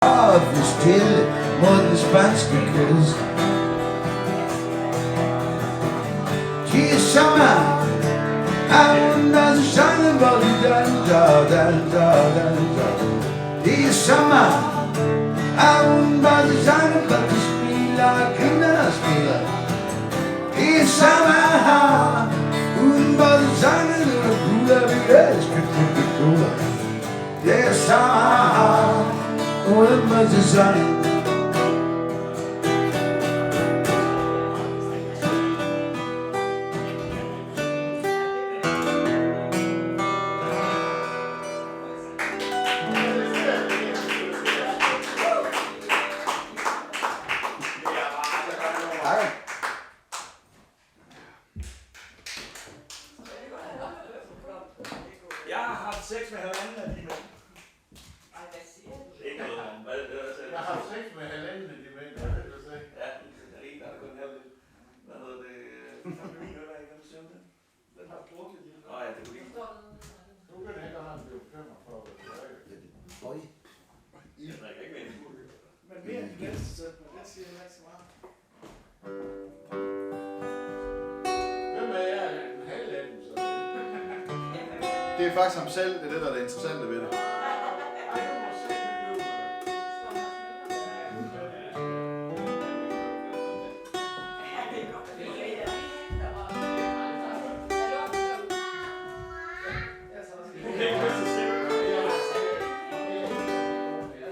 vi stille mod den spanske kyst. De sommer under sæsonen, hvor de danser. De sommer under sæsonen, hvor de spiller og spiller. De sommer Udenfor sæsonen, hvor de guler, vi elsker guler. Det sommer Udenfor sæsonen. Jeg har haft sex med halvanden af de mænd. Ej, hvad siger du? Ikke noget om, hvad Jeg har haft sex med halvanden af de mænd, hvad vil du sige? Ja, der er en, der har kun halvt. Hvad hedder det? Min øl er ikke, kan du se den? Den har drukket lidt. Nå ja, det kunne ikke. Nu kan det ikke have en blive 45, hvis det er ikke. Jeg drikker ikke mere end fuld. Men mere end de næste sæt, men det siger jeg ikke så meget. Hvem er jeg? En halvanden, så. Det er faktisk ham selv, det er det, der er det interessante ved det. Ej, du må se, det blev.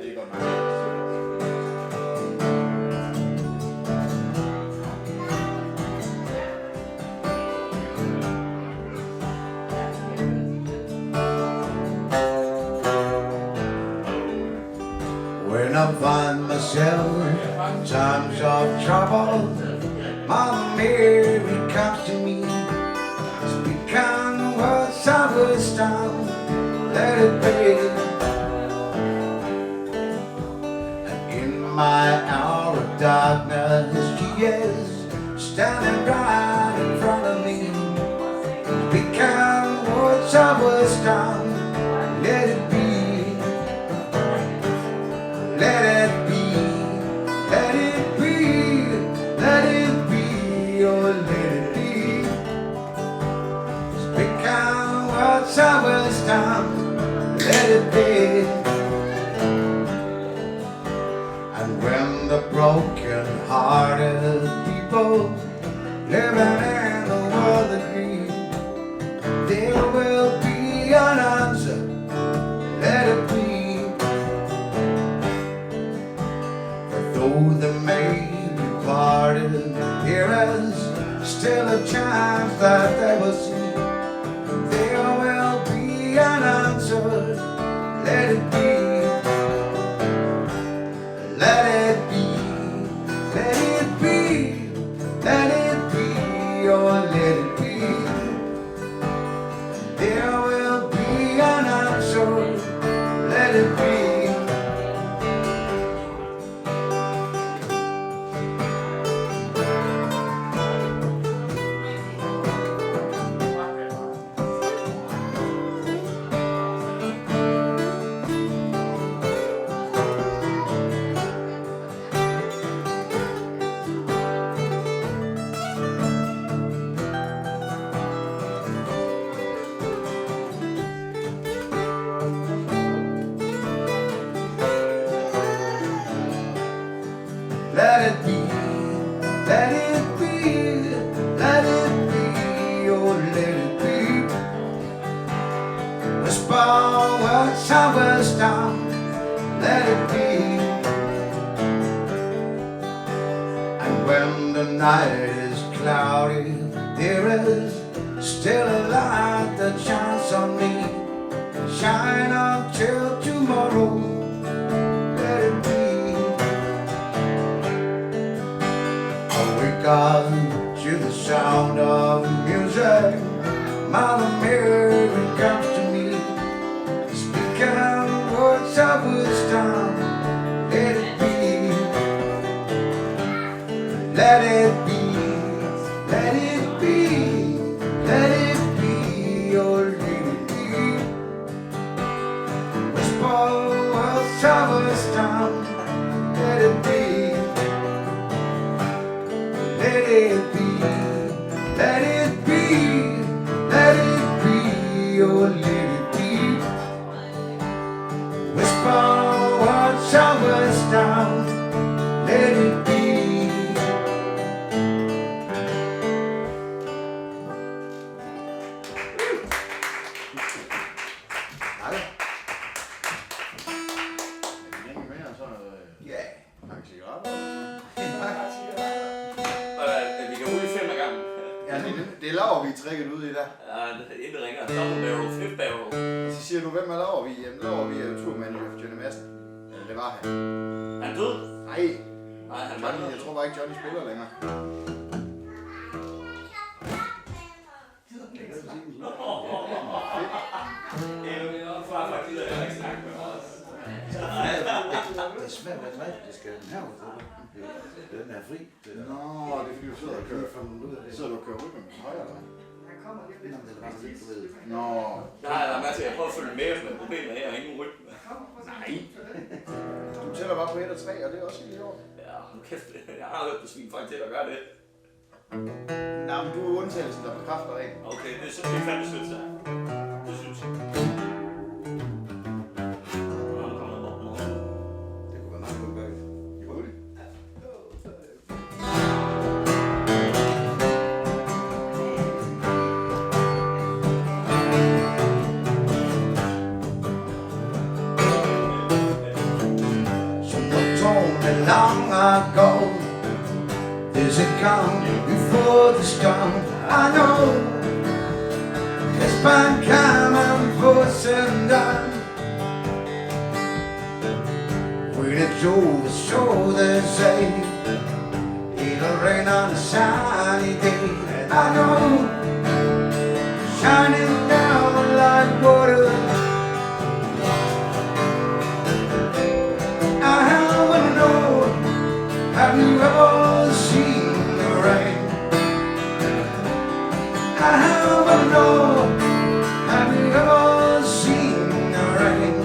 Det er godt nok. When I find myself in times of trouble, Mother Mary comes to me, speaking words of wisdom, let it be. And in my hour of darkness, she is standing right in front of me, speaking words of wisdom, let it be. Let it be, let it be, let it be, oh let it be. Speak out words of wisdom, let it be. And when the broken-hearted people living in the world agree, there will be an answer, let it be. Though the may be parted, there is still a chance that they will see. There will be an answer, let it be. Let it be, let it be, let it be, oh let it be. There will be an answer, let it be. Let it be, let it be, let it be, oh let it be. Whisper words of wisdom, let it be. And when the night is cloudy, there is still a light that shines on me. Shine until tomorrow, let it be. God, to the sound of music, Mother Mary comes to me, speaking words of wisdom, let it be, let it be, let it be, let it be, oh let it be. Whisper words of wisdom, Det laver vi trækket ud i der. Ja, det ringer. Double barrel, flip barrel. Og så siger du, hvem er laver vi? Jamen, laver vi turmanager for Johnny Madsen. Eller det var han. Han død? Nej. Nej, han Johnny, jeg tror bare ikke, Johnny spiller længere. Farfar gider heller ikke snakke med os. Det er svært at drikke, det skal den her ud. Den er fri. Nå, det er fordi du sidder og kører. Sidder du og kører rytmen med højre, eller? Nå. Nej, der er masser, jeg prøver at følge med, men problemet er, at jeg har ingen rytme. Nej. Du tæller bare på 1 og 3, og det er også helt i orden. Ja, kæft, jeg har hørt på svin folk til at gøre det. Nej, men du er undtagelsen, der bekræfter dig. Okay, det er så det fandme sødt, så. Det synes jeg. Det kunne være meget godt gøre. Long ago, there's a calm before the storm. I know it's been coming for some time. When it's over, so they say it'll rain on a sunny day. And I know shining down like water. Have you ever seen the rain? I wanna know. Have you ever seen the rain?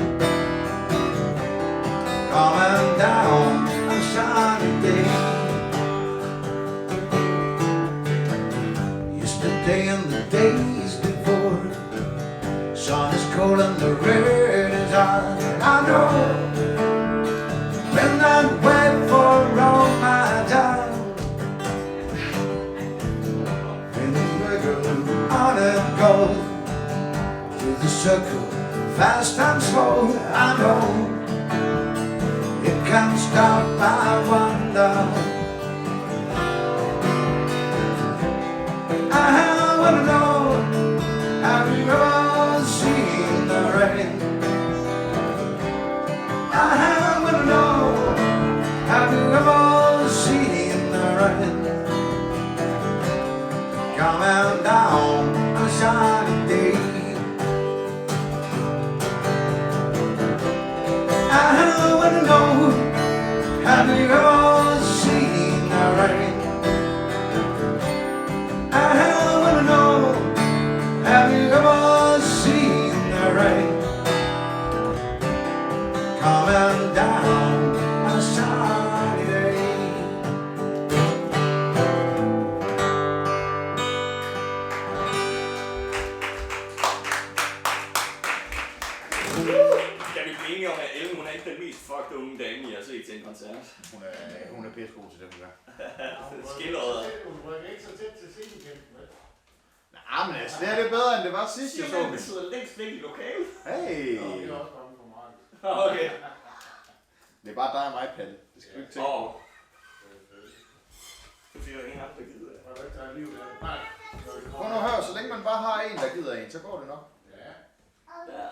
Coming down on a sunny day. Yesterday and the days before, sun is cold and the rain is hot. I know. Been that way for all my time. And the wiggle on it goes through the circle, fast and slow. I know it can't stop my wonder. I wanna know, have you ever seen the rain? I wanna know, have you ever seen the rain? Coming down on a sunny day. I wanna know, have you ever seen the rain? I wanna know, have you ever seen the rain? Coming down on a sunny day. Kan vi blive enige om, at Ellen, hun er ikke den mest fucked unge dame, jeg har set til en koncert? Hun er pissegod til det, hun gør. Skildrødder. Hun rykker ikke så tæt til scenekæmpen, vel? Nej, men altså, det er det bedre, end det var sidst, jeg så Vi sidder længst væk i lokalet. Hey! Det er også kommet fra Mark. Okay. Det er bare dig og mig, Palle. Det skal du ikke tænke. Det er ingen andre, der gider. Har du ikke taget liv der? Nej. Prøv nu at høre, så længe man bare har en, der gider en, så går det nok. Ja. Ja.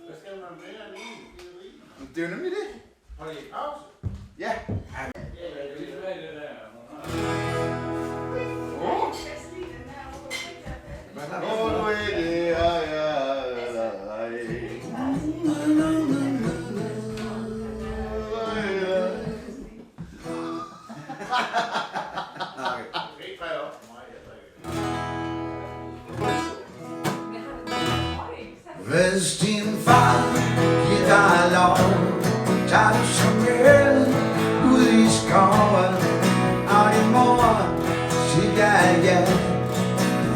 Hvad skal man mere end en? Det er jo nemlig det. Har I pause? Ja. Ja, det er svært det der. Åh, det er jeg. Ikke falde op for mig, jeg drikker. Hvis din far giver dig lov, tager du som med ud i skoven, og din mor siger ja,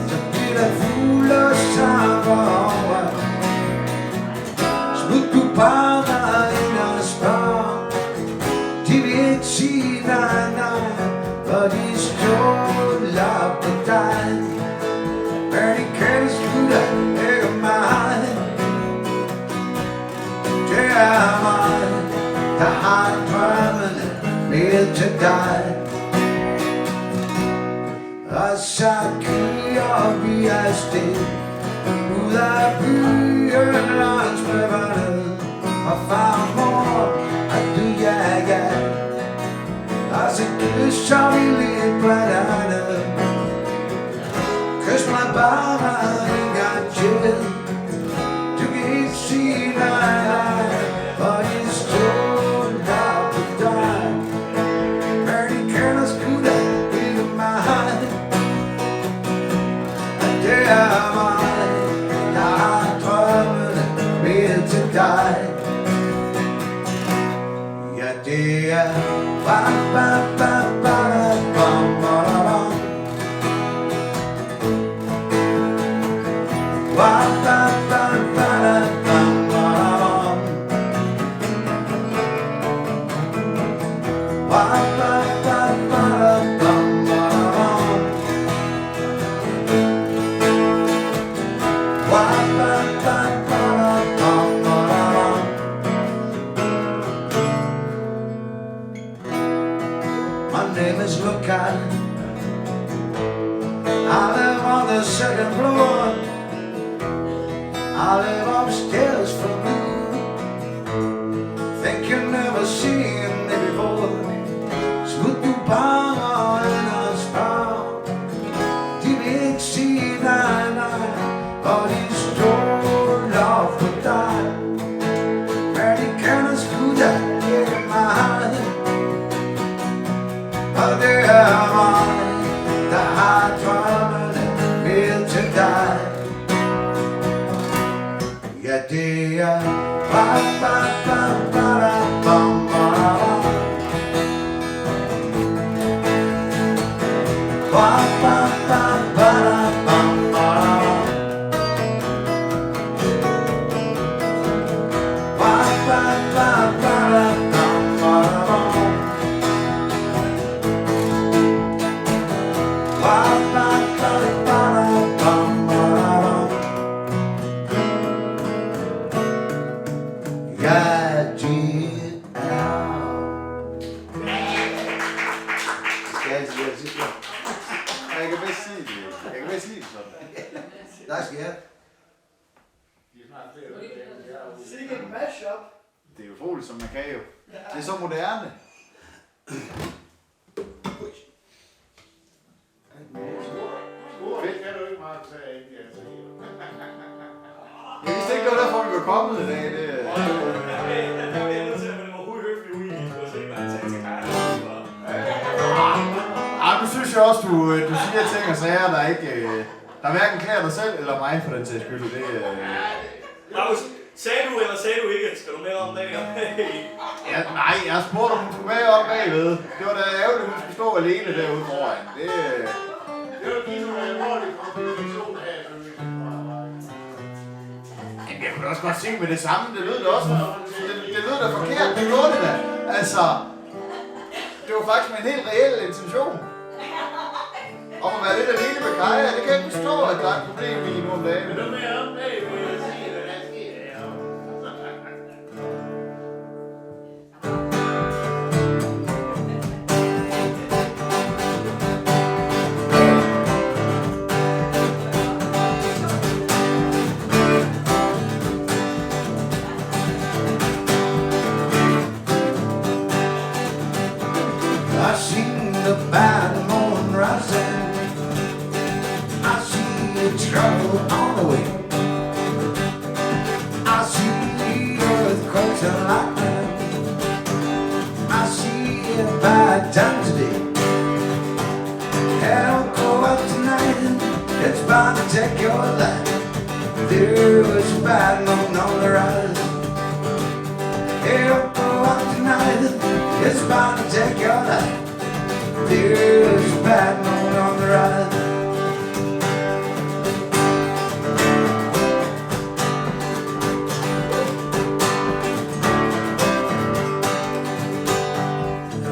så bliver der fugle sammen. Smut du bare ind og spørg, de vil ikke sige dig nej, for de stoler på dig. Men de kan slutte ikke mig. Det er mig, der har drømmene med til dig. Sakia vi afsted ud af byen langs med vandet og farmor at du ja og så kysser vi lidt blandt andet. Kys mig bare en gang til. Du kan ikke sige nej, for det står der på dig. Men de kender sgu da ikke mig. Det er mig, der har drømmene med til dig. Ja, det er bam, bam, bam, bam, bam, bam. Bam, bam, bam, bam, bam, bam. Bam, bam, bam, bam, bam, bam. My name is Lucan. I live on the second floor. I live upstairs from you. Think you've never seen me before. Smooth du bare en og spørg. De vil ikke sige nej, nej. Og de stoler på dig. Men de kender sgu da ikke mig. Og det er mig, der har drømmene med til dig. Ja, det er ba ba ba ba da bam ba ba ba ba ba da bam ba. Jeg kan bedst sige det. Jeg kan bedst lide det sådan. Der skal jeg. De er snart flere, Sikke et mashup. Det er jo utroligt, som man kan jo. Det er så moderne. Fedt kan du ikke meget tage ind, jeg siger. Jeg vidste ikke, det var derfor, vi var kommet i dag. Det, nu synes jeg også, du siger ting og sager, der ikke... Der hverken klæder dig selv eller mig for den sags skyld. Det, Markus, sagde du eller sagde du ikke? Skal du med om dagen? ja, nej, jeg spurgte, om hun skulle med op bagved. Det var da ærgerligt, at hun skulle stå alene derude foran. Det var lige nogle alvorlige komplikationer her, som vi kan Jamen, jeg kunne også godt sige med det samme. Det lød da også... Det lød da forkert. Det gjorde det da. Altså... Det var faktisk med en helt reel intention. Om at være lidt alene med Kaja, det kan jeg ikke forstå, at der er et problem i nogle dage. Men nu er jeg om bag, hvor jeg siger, hvad der sker herovre. I've seen the bad moon rising. I see trouble on the way. I see earthquakes and lightning. I see a bad time today. Hey, don't go out tonight. It's bound to take your life. There is a bad moon on the rise. Hey, don't go out tonight. It's bound to take your life. There's a bad moon on the rise.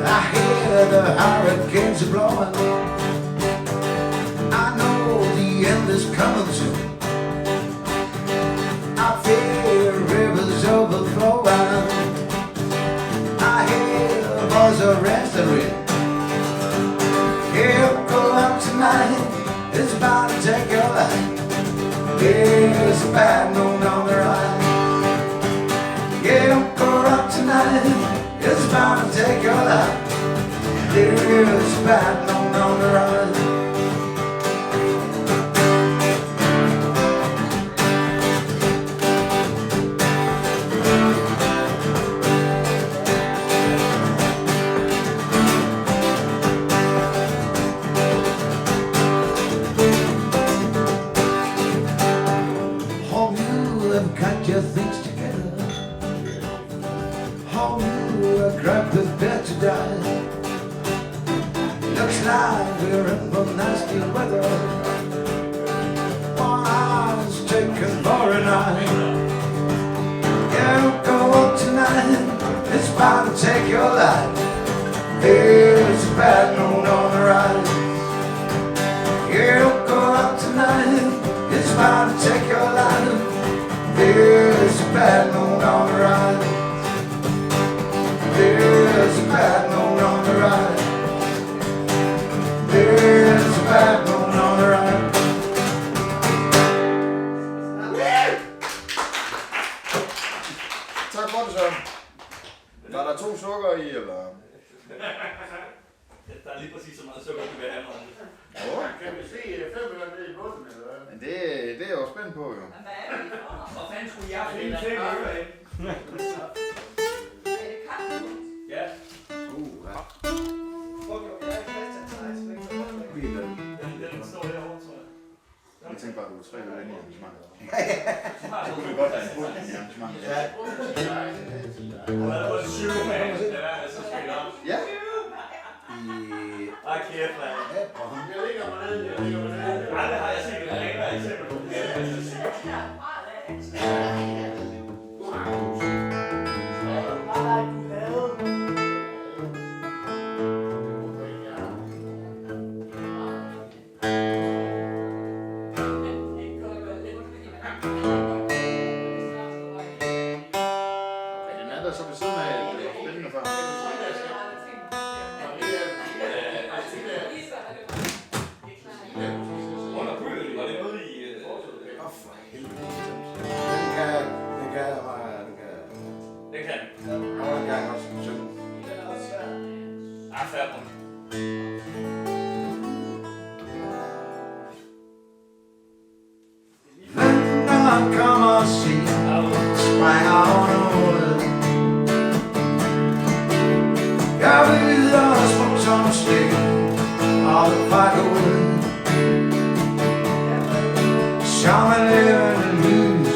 I hear the hurricanes are blowing. I know the end is coming soon. I feel rivers overflowing. I hear boys are resting. He'll go out tonight. tonight is about to take your life. There's a bad moon on the rise. Yeah, don't go out tonight, it's about to take your life. There's a bad moon on the rise. Got your things together. How you grab the bed to die. Looks like we're in for nasty weather. One eye's taken for a night. Yeah, don't go out tonight, it's about to take your life. There's a bad moon on the rise. Yeah, don't go out tonight, it's about to take your life. There's a bad moon on the rise. There's a bad moon on the rise. There's a bad moon on the rise. Tak for det, Søren. Var der 2 sukker i, eller? Der er lige præcis så meget sukker, du vil have mig. Kan vi se 5 eller ned i bunden, eller hvad? Men det er jeg jo spændt på, jo. Men hvad er det for? Hvor fanden skulle jeg finde 5 øre af? Er det kaffe? Ja. Ja. Den står derovre, tror jeg. Jeg tænkte bare, at du var 3 øl inde i arrangementet. Du har Du kan godt have en bund i arrangementet. Ja. Du har fået 7 mand. Det er altså spillet op. Ja. Ej, kæft, mand. Jeg ligger mig ned, jeg ligger mig ned. Aldrig har jeg set et renere eksempel på det. Den er der så ved siden af spændende før. Under byen, var det noget i... For helvede. Den kan jeg bare. Den kan. Og en gang også synge. Ah, færdig. Venner, kom og se. Springer under. Jeg ved og smuk som sten. Og det var ud. Som en levende lys.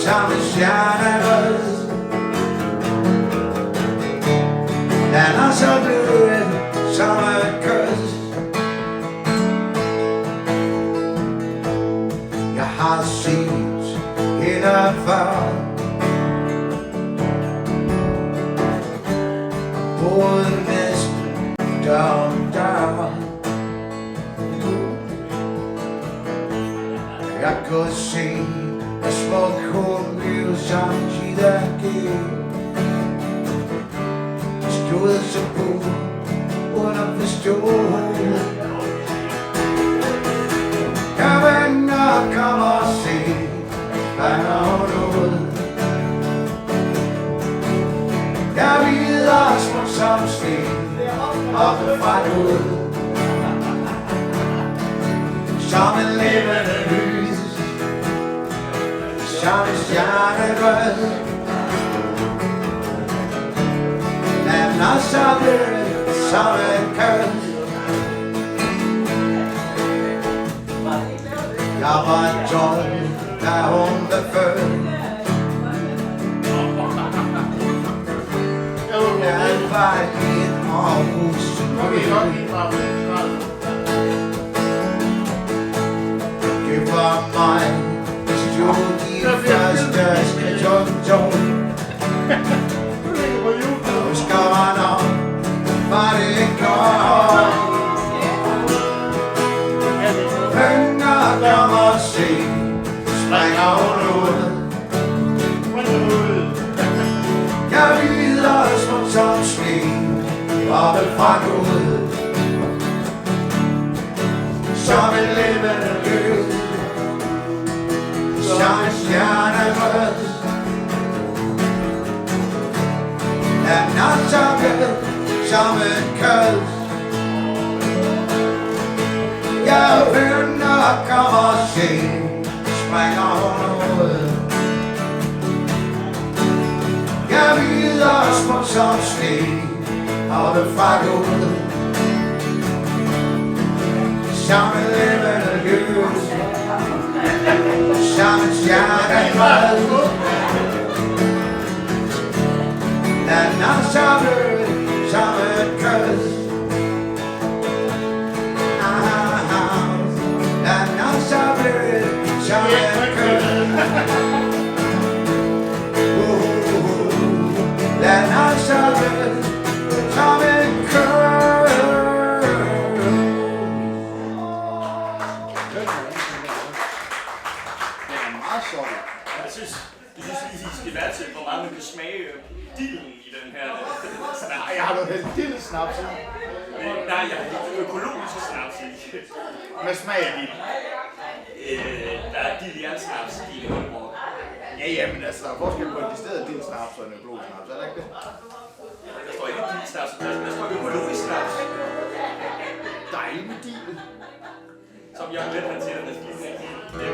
Som en stjernerød. Den er så død som et kys. Jeg har set hende før. Både næsten dør om dør. Jeg kunne se at smuk hun blev samtidig der gik. Stod så på under pistolen. Jeg venner, kom og se, springer hun ud. Jeg videre smuk som sten, oppe fra ud. Som en levende lys, som en stjernerød. Den er så blød som en kys. Jeg var 12, da hun blev født. Den var i et Aarhus. Det var mig, stod de første skridt. Husker man om, var det godt. Venner, kom og se, springer hun ud. Jeg videre smuk som sten, oppe fra ud. som en levende lys, som en stjernegrød. Er nat så blød som en kød. Jeg venter, kommer sent, springer hun ud. Jeg videre smuk som sne, og det frakker ud. Som en levende lys, som en stjernegrød. Den er så blød som en kød. Den er så blød som en kød. Den er så blød som en kød. Det er meget sjovt. Jeg synes lige, I skal være til, hvor meget man kan smage dillen i den her snaps. Jeg har noget helt lille snaps i. Nej, jeg har det økologiske snaps i. Med smag af dild. Der er dild i alt snaps, dild i Udenfor. Ja, men altså, der er forskel på en decideret dild snaps og en økologisk snaps, er der ikke det? Der står ikke dild snaps, der står økologisk snaps. Dejlig med dild. Som jeg lidt har til, at der skal lige se det.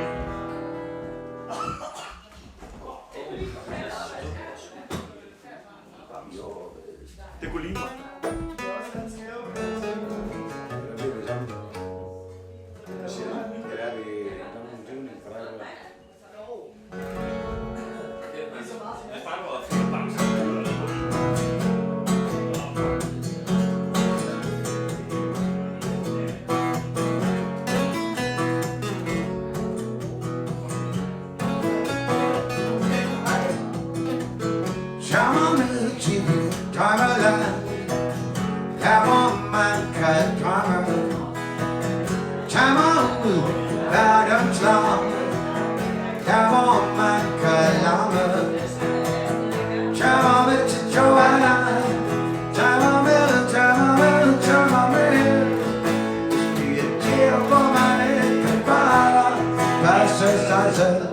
Det kunne ligne mig. Tag mig med til dit drømmeland, her hvor man kan drømme. Tag mig ud verdens larm, der hvor man kan larme. Tag mig med til Joanna, tag mig med, tag mig med, tag mig med. Det er der hvor man ikke bare passe sig selv.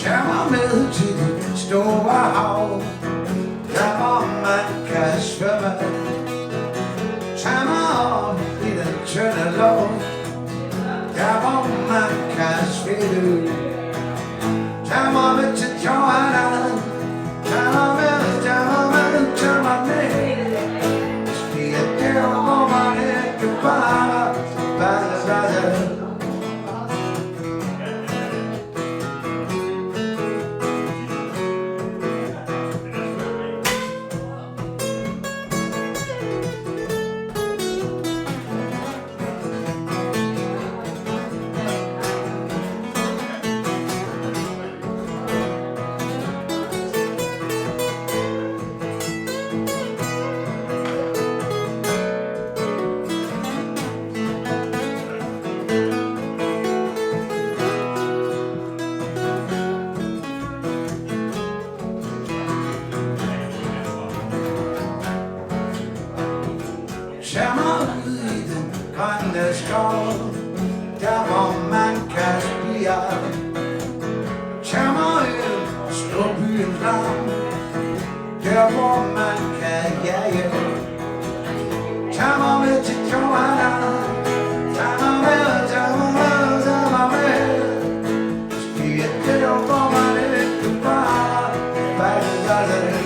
Tag mig med til det store hav, der hvor man kan svømme. Tag mig op i den tynde luft, der hvor man kan svede. Tag mig med til Joanna, tag mig med, tag mig med, tag mig med. Det er der hvor man ikke bare passer sig selv. Tag mig ud i den grønne skov, der hvor man kan spire. Tag mig ud, slå byens larm, der hvor man kan jage. Tag mig med til Joanna, tag mig med, tag mig med, tag mig med. Det er der hvor man ikke bare passer sig selv.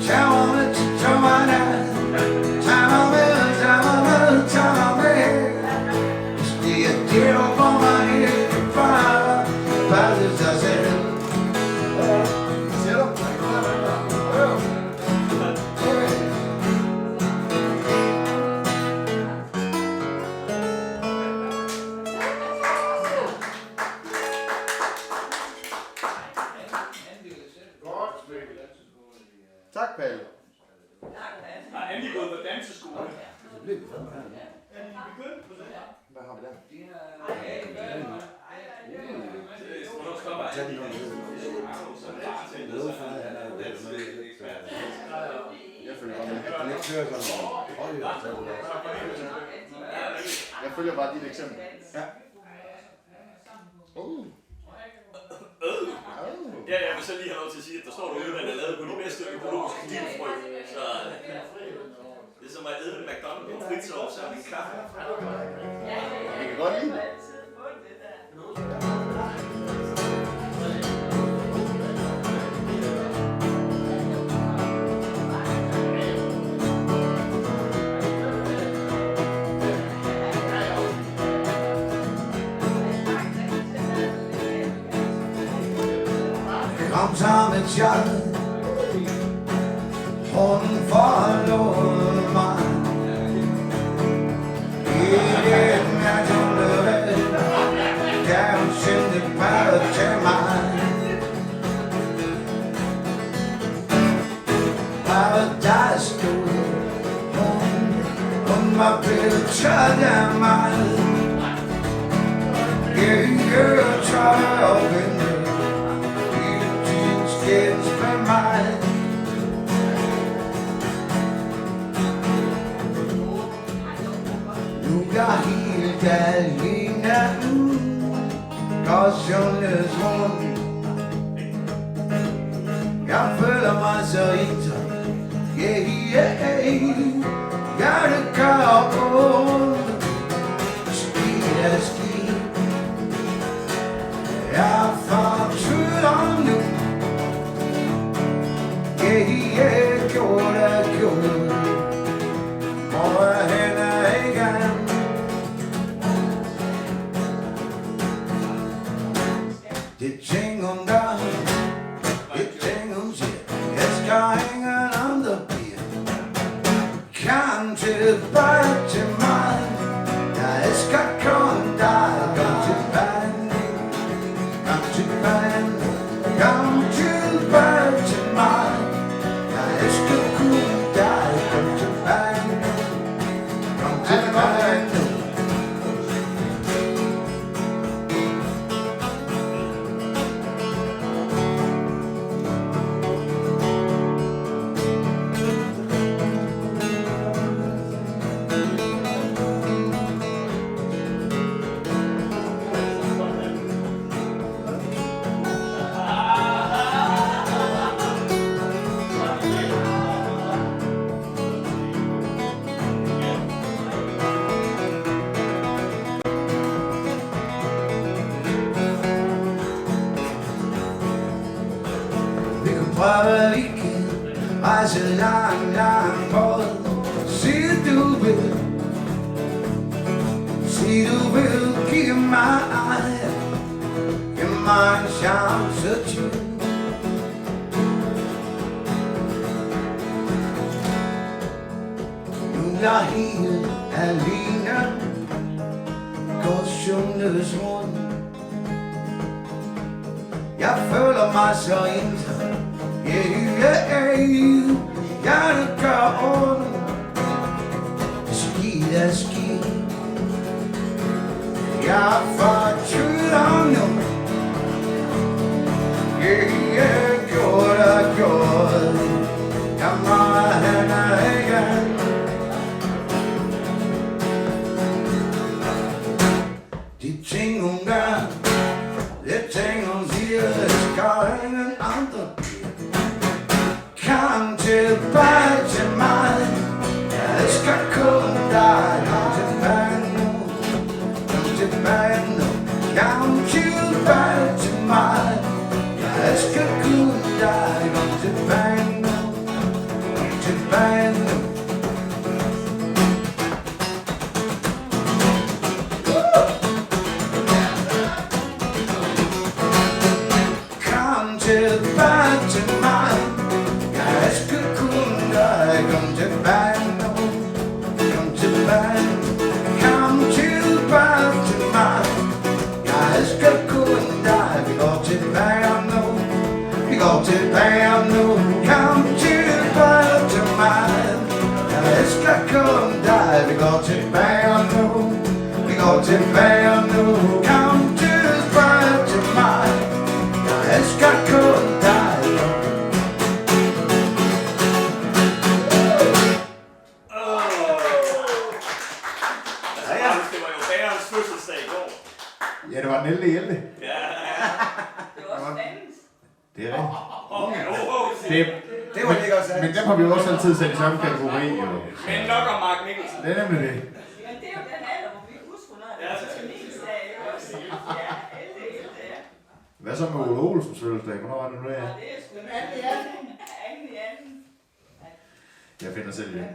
Tag mig med til Joanna, tag mig med, tag mig med, tag mig med. Det er der hvor man ikke bare passer sig selv. Siger du? Tak, Palle. Har Andy gået på danseskole? Det bliver vi fandme her. Er de begyndt på det? Hvad har vi der? Jeg følger bare med. Den ikke kører sådan. Jeg følger bare dit eksempel. Ja. Ja, jeg vil så lige have lov til at sige, at der står derude, at den er lavet på de bedste økologiske dilfrø. Så det er som at æde en McDonald's med en fritsovs og en kaffe. Jeg kan godt lide det. Kom som et chok, hun forlod mig. I det mærkelige gav hun sin breve til mig. Paradise stod hun var blevet tørt af mig. Jeg tør og vente. Skændes med mig. Nu er jeg helt alene. Går sundhedsrundt. Jeg føler mig så ensom. Hjertet gør ondt. Skidt er skidt. Jeg fortryder nu. Gjorde. Hvor er hende igen? Det ting hun gør, det ting hun siger. Jeg skal ingen andre bliver. Kom tilbage til mig. Jeg skal kun dig. Kom tilbage nu. Kom tilbage nu. Kom tilbage til mig. Jeg skal kun dig. Kom tilbage nu. Kom tilbage nu. Prøv igen, rejse lang båd. Sig du vil give mig en chance til. Nu er jeg helt alene, går sundhedsrundt. Jeg føler mig så ensom. Hjertet gør ondt. Skidt er skidt. Jeg fortryder nu. Gjort. Jeg må hende igen. De ting hun gør, de ting hun siger, det skal ingen andre. Kom tilbage til mig. Jeg skal kun dig. Kom tilbage nu. Kom tilbage nu. Kom tilbage til mig. Jeg skal kun dig. Kom tilbage nu. Kom tilbage nu. Kom tilbage til mig. Jeg skal kun dig. Kom tilbage nu. Kom tilbage. Kom tilbage til mig. Jeg skal kun dig. Vi går tilbage nu. Vi går tilbage nu. Kom tilbage til mig. Jeg skal kun dig. Vi går tilbage nu. Vi går tilbage nu. Kom tilbage til mig. Jeg elsker kun dig. Det var jo bærens fødselsdag i går. Ja, det var den 11. Ja. Det var spændende. Det er rigtigt. Det var ikke også. Men dem har vi også altid sat i samme kategori. Jo. Men nok om Mark Mikkelsen. Det er nemlig det. Men det er jo den alder, hvor vi husker noget. Ja, Det er familiedag, ikke også? Ja, helt, ja. Hvad så med Ole Olsens fødselsdag? Hvornår var det nu, det er? Og det er sgu den anden i anden. Jeg finder selv det.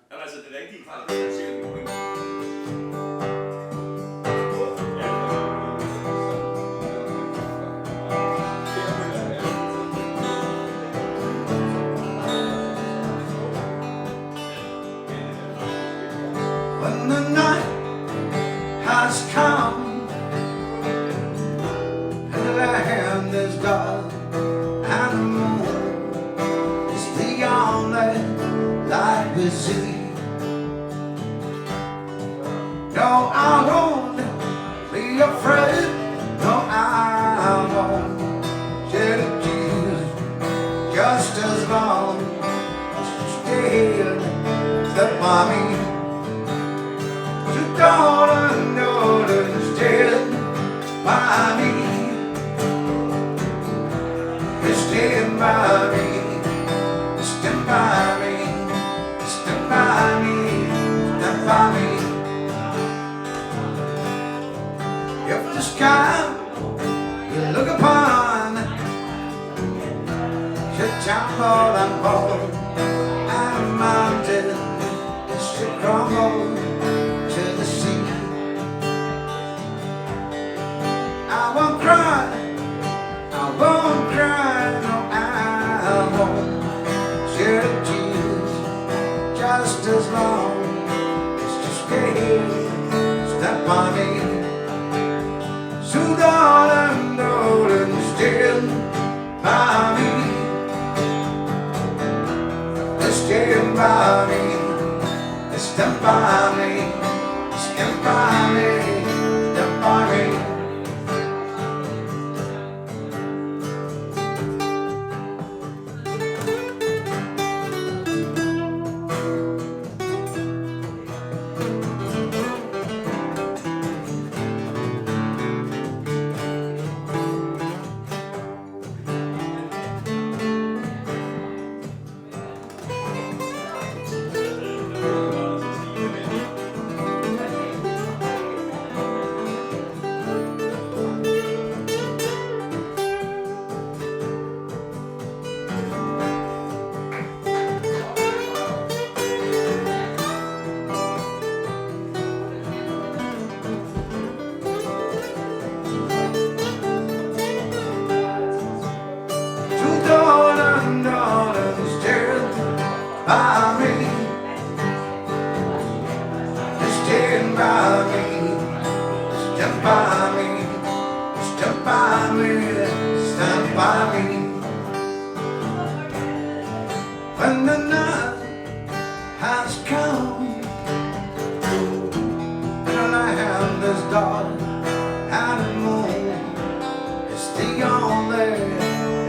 Jamen altså, det er da ikke din fejl, at du siger det. When the night has come and the land is dark and the moon is the only light we see. No, I won't be afraid. No, I won't shed a tear. Just as long as you stay step by me. Don't stand by me. Stand by me. Stand by me. Stand by me. Stand by me. If the sky you look upon should tumble and fall, and a mountain should crumble to the sea, I won't cry, I won't cry, no, I won't shed a tears. Just as long as you stay, step by me. So darling, stand by me. Stand by me. Stand by me. Stand by me. Stand by me. When the night has come and the land is dark and the moon is the only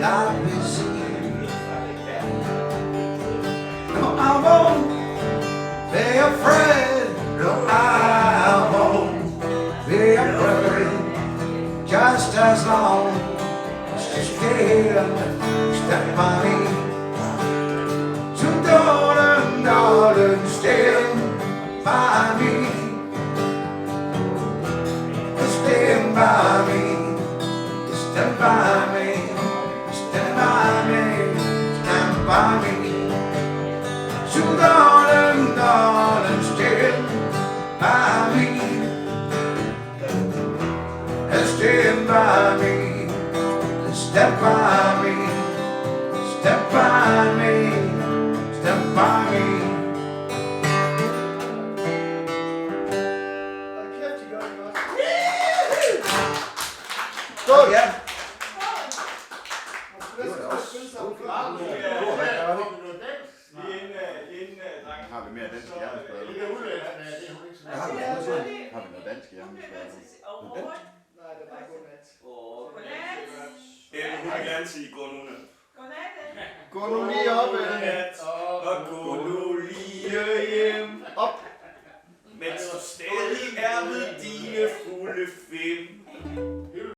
light we see. No, I won't be afraid. No, I won't be afraid. Just as long as you step by me. Darling, stand by me. Stand by me. Stand by me. Stand by me. Stand by me. So darling, stand by me. Stand by me. Step by me. Step by me. Step by me. Skål! Ja. Har vi mere af den skærmesprede? Har vi noget dansk hjemme? Overhovedet. Nej, det er bare godnat. Godnat. Hun vil gerne sige godnat. Godnat. Gå nu lige op, Godnat. Og gå nu lige hjem. Op. Mens du stadig er ved dine fulde fem.